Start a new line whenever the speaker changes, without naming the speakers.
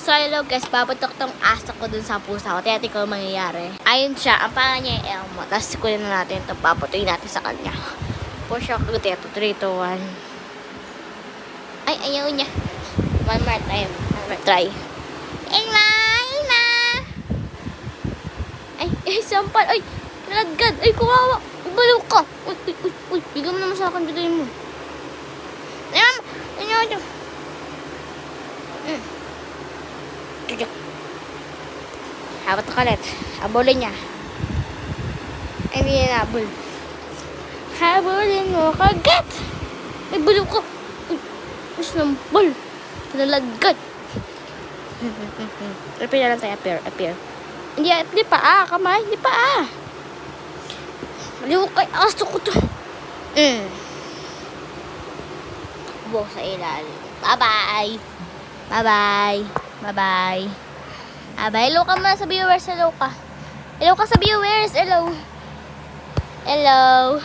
So, hello guys, babatok tong aso ko dun sa pusa ko. Tiyati ko mangyayari. Ayun siya, ang pangalan niya ay Elmo. Tapos kunin na natin ito, papatuloy natin sa kanya. Push ako dito, 3, 2, 1. Ay, ayaw niya. One more time. One more try. Elma! Elma! Ay, sampal. Ay, nalagad. Ay, kuwawa. Baliw ka. Uy, uy, uy, uy. Bigyan mo naman sa akin, bigyan mo. Ayaw. Hawat na kalit. Habulin niya. Ay, hindi niya nabul. Habulin mo kagat. Ay, baliw ka. Mas nampal. Nalagad. Appear na lang tayo. Appear. Hindi pa kamay. Hindi pa Baliw kay aso ko to. Buo sa ilalim. Bye-bye. Hello ka muna sa viewers. Hello ka sa viewers. Hello.